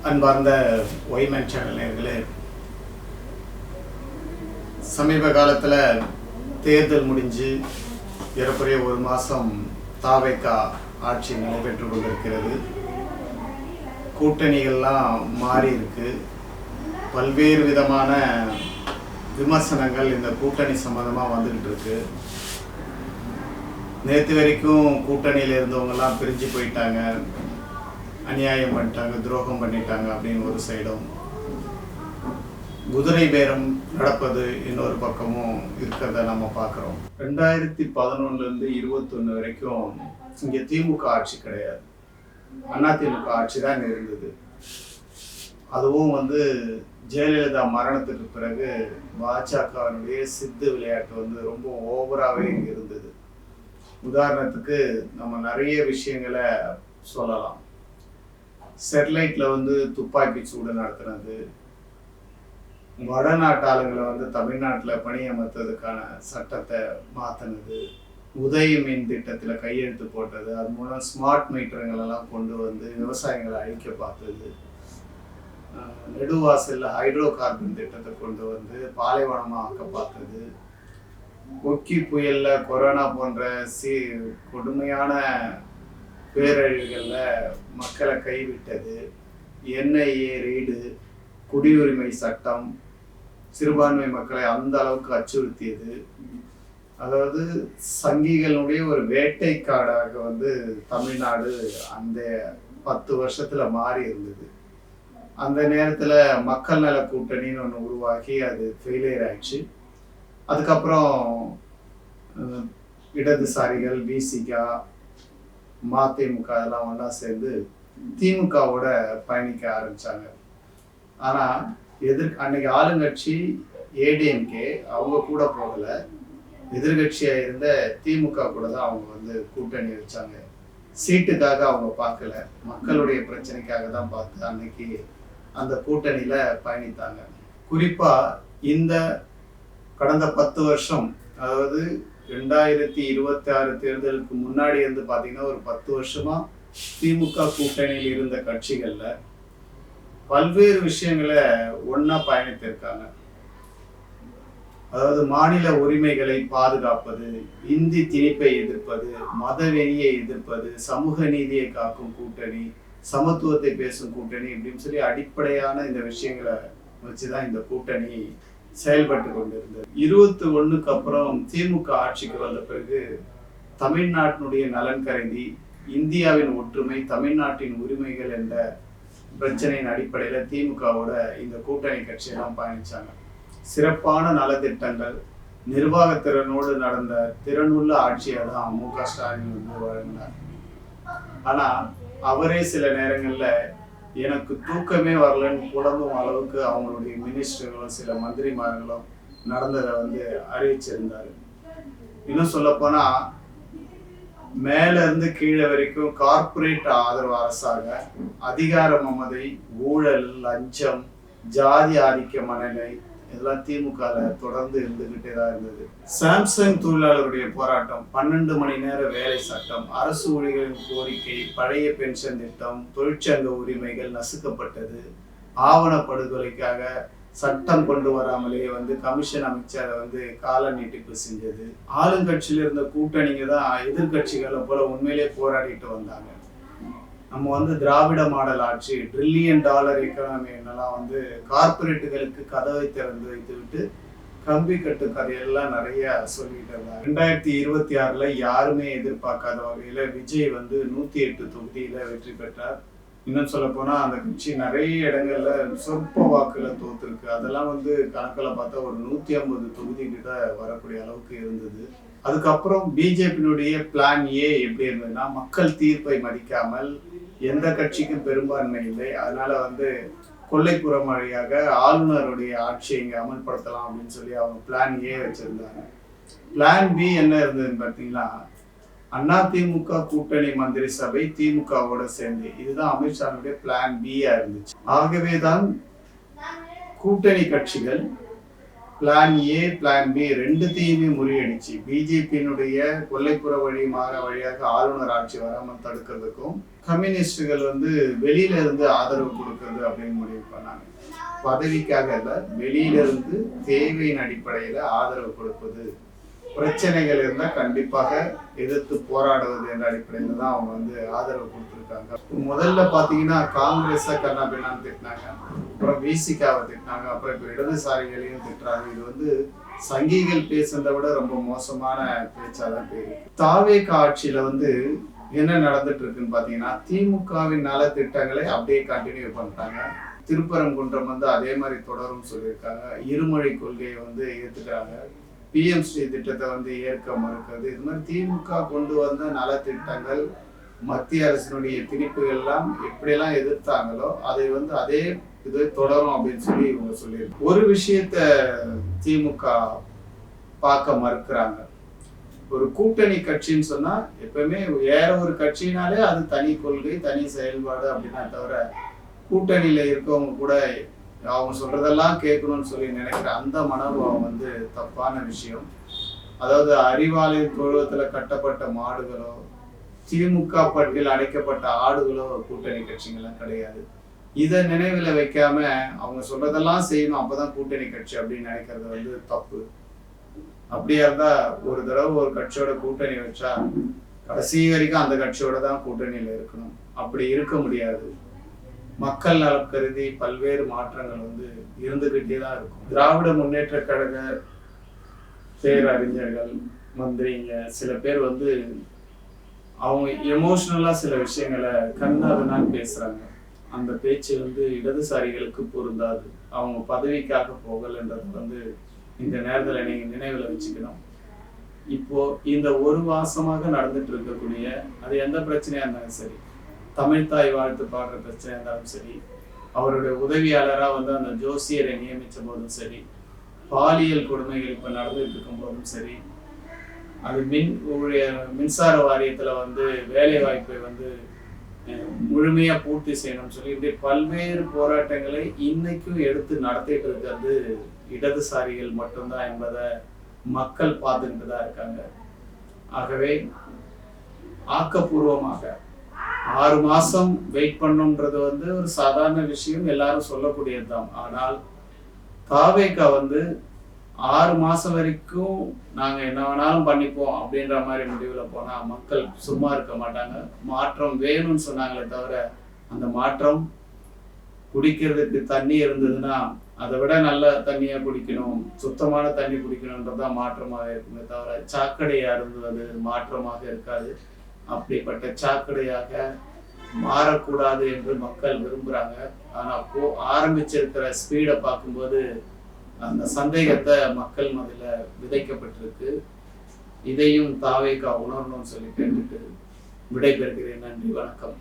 அன்பார்ந்த ஒய்மேன் சேனல் நேயர்களே, சமீப காலத்தில் தேர்தல் முடிஞ்சு ஏறக்குறைய ஒரு மாதம் தாவேகா ஆட்சி நடைபெற்று கொண்டிருக்கிறது. கூட்டணிகள்லாம் மாறி இருக்கு. பல்வேறு விதமான விமர்சனங்கள் இந்த கூட்டணி சம்மந்தமாக வந்துக்கிட்டு இருக்கு. நேற்று வரைக்கும் கூட்டணியில் இருந்தவங்கெல்லாம் பிரிஞ்சு போயிட்டாங்க, அநியாயம் பண்ணிட்டாங்க, துரோகம் பண்ணிட்டாங்க அப்படின்னு ஒரு சைடும், குதிரை பேரம் நடப்பது இன்னொரு பக்கமும் இருக்கிறத நம்ம பார்க்குறோம். 2011 21 வரைக்கும் இங்கே திமுக ஆட்சி கிடையாது, அதிமுக ஆட்சி தான் இருந்தது. அதுவும் ஜெயலலிதா மரணத்துக்கு பிறகு பாஜகவினுடைய சித்து விளையாட்டு ரொம்ப ஓவராகவே இருந்தது. உதாரணத்துக்கு நம்ம நிறைய விஷயங்களை சொல்லலாம். ஸ்டெர்லைட்ல துப்பாக்கி சூடு நடத்துனது, வடநாட்டு ஆளுங்களை தமிழ்நாட்டில் பணியமர்த்ததுக்கான சட்டத்தை மாற்றினது, உதய மின் திட்டத்தில் கையெழுத்து போட்டது, அது மூலம் ஸ்மார்ட் மீட்டருங்களெல்லாம் கொண்டு விவசாயிகளை அழிக்க பார்த்தது, நெடுவாசல்ல ஹைட்ரோ கார்பன் திட்டத்தை கொண்டு பாலைவனமாக ஆக்க பார்த்தது, ஒக்கி புயல்ல கொரோனா போன்ற கொடுமையான பேரழிவுகளில் மக்களை கைவிட்டது, என்ஐஏ ரெய்டு, குடியுரிமை சட்டம், சிறுபான்மை மக்களை அந்த அளவுக்கு அச்சுறுத்தியது. அதாவது சங்கிகளுடைய ஒரு வேட்டைக்காடாக தமிழ்நாடு அந்த 10 வருஷத்துல மாறி இருந்தது. அந்த நேரத்துல மக்கள் நல கூட்டணின்னு ஒன்று உருவாக்கி அது ஃபெயிலியர் ஆயிடுச்சு. அதுக்கப்புறம் இடதுசாரிகள், பிசிகா, மதிமுக எல்லாம் ஒன்றா சேர்ந்து திமுகவோட பயணிக்க ஆரம்பிச்சாங்க. ஆனா அன்னைக்கு ஆளுங்கட்சி ஏடிஎம்கே அவங்க கூட போகல, எதிர்கட்சியா இருந்த திமுக கூட தான் அவங்க கூட்டணி வச்சாங்க. சீட்டுக்காக அவங்க பார்க்கல, மக்களுடைய பிரச்சனைக்காக தான் பார்த்து அன்னைக்கு அந்த கூட்டணியில பயணித்தாங்க. குறிப்பா இந்த கடந்த 10 வருஷம், அதாவது 2026 தேர்தலுக்கு முன்னாடி பாத்தீங்கன்னா ஒரு 10 வருஷமா திமுக கூட்டணியில் இருந்த கட்சிகள்ல பல்வேறு விஷயங்களை ஒன்னா பயணித்திருக்காங்க. அதாவது மாநில உரிமைகளை பாதுகாப்பது, இந்தி திணிப்பை எதிர்ப்பது, மதவெறியை எதிர்ப்பது, சமூக நீதியை காக்கும் கூட்டணி, சமத்துவத்தை பேசும் கூட்டணி அப்படின்னு சொல்லி அடிப்படையான இந்த விஷயங்களை வச்சுதான் இந்த கூட்டணி செயல்பட்டு கொண்டிருந்தது. 21க்கு அப்புறம் திமுக ஆட்சிக்கு வந்த பிறகு தமிழ்நாட்டினுடைய நலன் கருதி இந்தியாவின் ஒற்றுமை, தமிழ்நாட்டின் உரிமைகள் என்ற பிரச்சனையின் அடிப்படையில திமுகவோட இந்த கூட்டணி கட்சியெல்லாம் பயணிச்சாங்க. சிறப்பான நலத்திட்டங்கள், நிர்வாகத்திறனோடு நடந்த திறனுள்ள ஆட்சியை தான் மு.க. ஸ்டாலின் வழங்கினார். ஆனா அவரே சில நேரங்கள்ல எனக்கு தூக்கமே வரலன்னு புலம்பும் அளவுக்கு அவங்களுடைய மினிஸ்டர்களும் சில மந்திரிமார்களும் நடந்ததை அறிவிச்சிருந்தாரு. இன்னும் சொல்ல போனா மேல இருந்து கீழே வரைக்கும் கார்பரேட் ஆதரவு அரசாக அதிகார மமதை, ஊழல், லஞ்சம், ஜாதி ஆதிக்க மனநிலை இதெல்லாம் திமுக தொடர்ந்து இருந்துகிட்டே தான் இருந்தது. சாம்சங் தொழிலாளருடைய போராட்டம், 12 மணி நேர வேலை சட்டம், அரசு ஊழியர்களின் கோரிக்கை, பழைய பென்ஷன் திட்டம், தொழிற்சங்க உரிமைகள் நசுக்கப்பட்டது, ஆவண படுகொலைக்காக சட்டம் கொண்டு வராமலே கமிஷன் அமைச்சு அதை கால நீட்டிப்பு செஞ்சது. ஆளுங்கட்சியில இருந்த கூட்டணிங்க தான் எதிர்கட்சிகளை போல உண்மையிலே போராடிட்டு வந்தாங்க. நம்ம திராவிட மாடல் ஆட்சி, $1 trillion எக்கானமி என்னெல்லாம் கார்பரேட்டுகளுக்கு கதவை திறந்து வைத்து விட்டு கம்பி கட்டு கதையெல்லாம் நிறைய சொல்லிட்டு இருந்தாங்க. 2026 யாருமே எதிர்பார்க்காத வகையில விஜய் 108 தொகுதியில வெற்றி பெற்றார். இன்னும் சொல்ல போனா அந்த கட்சி நிறைய இடங்கள்ல சொற்ப வாக்குல தோத்துருக்கு. அதெல்லாம் கணக்கில் பார்த்தா ஒரு 150 தொகுதி கிட்ட வரக்கூடிய அளவுக்கு இருந்தது. அதுக்கப்புறம் பிஜேபியினுடைய பிளான் ஏ எப்படி இருந்ததுன்னா, மக்கள் தீர்ப்பை மதிக்காமல் எந்த கட்சிக்கும் பெரும்பான்மை இல்லை, அதனால கொல்லைப்புறம் வழியாக ஆளுநருடைய ஆட்சியை இங்க அமல்படுத்தலாம் அப்படின்னு சொல்லி அவங்க பிளான் ஏ வச்சிருந்தாங்க. பிளான் பி என்ன இருந்ததுன்னு பார்த்தீங்கன்னா, அதிமுக கூட்டணி மந்திரி சபை திமுகவோட சேர்ந்து, இதுதான் அமித்ஷாவுடைய பிளான் பியா இருந்துச்சு. ஆகவேதான் கூட்டணி கட்சிகள் பிளான் ஏ பிளான் பி ரெண்டுத்தையுமே முறியடிச்சு பிஜேபியினுடைய கொல்லைப்புற வழியாக ஆளுநர் ஆட்சி வராமல் தடுக்கிறதுக்கும் கம்யூனிஸ்டுகள் வெளியில இருந்து ஆதரவு கொடுக்கறது அப்படின்னு முடிவு பண்ணாங்க. பதவிக்காக இல்ல, வெளியில இருந்து தேவையின் அடிப்படையில ஆதரவு கொடுப்பது, பிரச்சனைகள் இருந்தால் கண்டிப்பாக எதிர்த்து போராடுவது என்ற அடிப்படையில் தான் அவங்க ஆதரவு கொடுத்துருக்காங்க. முதல்ல பார்த்தீங்கன்னா காங்கிரஸை கண்ணாபின்னான்னு திட்டினாங்க, அப்புறம் விசிகாவை திட்டினாங்க, அப்புறம் இப்போ இடதுசாரிகளையும் திட்டுறாங்க. இது சங்கிகள் பேசுறதை விட ரொம்ப மோசமான பேச்சாதான் பேரு. தாவேகா ஆட்சியில என்ன நடந்துட்டு இருக்குன்னு பார்த்தீங்கன்னா, திமுகவின் நல திட்டங்களை அப்படியே கண்டினியூ பண்றாங்க. திருப்பரங்குன்றம் அதே மாதிரி தொடரும் சொல்லியிருக்காங்க. இருமொழி கொள்கையை ஏத்துக்கிறாங்க. பிஎம்ஸ்ரீ திட்டத்தை ஏற்க மறுக்கிறது. இது மாதிரி திமுக கொண்டு வந்த நலத்திட்டங்கள், மத்திய அரசினுடைய திணிப்புகள் எல்லாம் எப்படியெல்லாம் எதிர்த்தாங்களோ அதை அதே இது தொடரும் அப்படின்னு சொல்லி இவங்க சொல்லியிருக்கு. ஒரு விஷயத்த திமுக பார்க்க மறுக்கிறாங்க. ஒரு கூட்டணி கட்சின்னு சொன்னா எப்பவுமே வேற ஒரு கட்சினாலே அது தனி கொள்கை, தனி செயல்பாடு அப்படின்னா தவிர, கூட்டணியில இருக்கவங்க கூட அவங்க சொல்றதெல்லாம் கேட்கணும்னு சொல்லி நினைக்கிற அந்த மனோபாவம் தப்பான விஷயம். அதாவது அறிவாலய தொழுவத்துல கட்டப்பட்ட மாடுகளோ, திமுக பட்டியல் அடைக்கப்பட்ட ஆடுகளோ கூட்டணி கட்சிகள்லாம் கிடையாது. இதை நினைவில் வைக்காம அவங்க சொல்றதெல்லாம் செய்யணும், அப்பதான் கூட்டணி கட்சி அப்படின்னு நினைக்கிறது தப்பு. அப்படியா இருந்தா ஒரு தடவை ஒரு கட்சியோட கூட்டணி வச்சா கடைசி வரைக்கும் அந்த கட்சியோட தான் கூட்டணியில இருக்கணும். அப்படி இருக்க முடியாது. மக்கள் நலம் கருதி பல்வேறு மாற்றங்கள் இருந்துகிட்டே தான் இருக்கும். திராவிட முன்னேற்ற கழக பேரறிஞர்கள், மந்திரிங்க சில பேர் அவங்க எமோஷனலா சில விஷயங்களை கண்ணாதனான்னு பேசுறாங்க. அந்த பேச்சு இடதுசாரிகளுக்கு பொருந்தாது. அவங்க பதவிக்காக போகலன்றது இந்த நேரத்துல நீங்க நினைவுல வச்சுக்கணும். இப்போ இந்த ஒரு மாசமாக நடந்துட்டு இருக்கக்கூடிய அது எந்த பிரச்சனையா இருந்தாலும் சரி, தமிழ்தாய் வாழ்த்து பாடுற பிரச்சனை இருந்தாலும் சரி, அவருடைய உதவியாளரா அந்த ஜோசியரை நியமிச்ச போதும் சரி, பாலியல் கொடுமைகள் இப்ப நடந்துட்டு இருக்கும் போதும் சரி, அது மின்சார வாரியத்துல வேலை வாய்ப்பை முழுமையா பூர்த்தி செய்யணும்னு சொல்லி இப்படி பல்வேறு போராட்டங்களை இன்னைக்கும் எடுத்து நடத்திட்டு இருக்கிறது இடதுசாரிகள் மட்டும்தான் என்பதை மக்கள் பார்த்துக்கிட்டு தான் இருக்காங்க. ஆகவே ஆக்கப்பூர்வமாக 6 மாசம் வெயிட் பண்ணுன்றது ஒரு சாதாரண விஷயம், எல்லாரும் சொல்லக்கூடியதுதான். ஆனால் தாவேகா 6 மாசம் வரைக்கும் நாங்க என்ன வேணாலும் பண்ணிப்போம் அப்படின்ற மாதிரி முடிவுல போனா மக்கள் சும்மா இருக்க மாட்டாங்க. மாற்றம் வேணும்னு சொன்னாங்களே தவிர, அந்த மாற்றம் குடிக்கிறதுக்கு தண்ணி இருந்ததுன்னா அதை விட நல்ல தண்ணியா குடிக்கணும், சுத்தமான தண்ணி குடிக்கணும்ன்றதுதான் மாற்றமாக இருக்குமே தவிர, சாக்கடையா இருந்தது மாற்றமாக இருக்காது. அப்படிப்பட்ட சாக்கடையாக மாறக்கூடாது என்று மக்கள் விரும்புறாங்க. ஆனா ஆரம்பிச்சிருக்கிற ஸ்பீடை பார்க்கும்போது அந்த சந்தேகத்தை மக்கள் மத்தியில விதைக்கப்பட்டிருக்கு. இதையும் தாவேகா உணரணும்னு சொல்லி கேட்டுட்டு விடைபெறுகிறேன். நன்றி, வணக்கம்.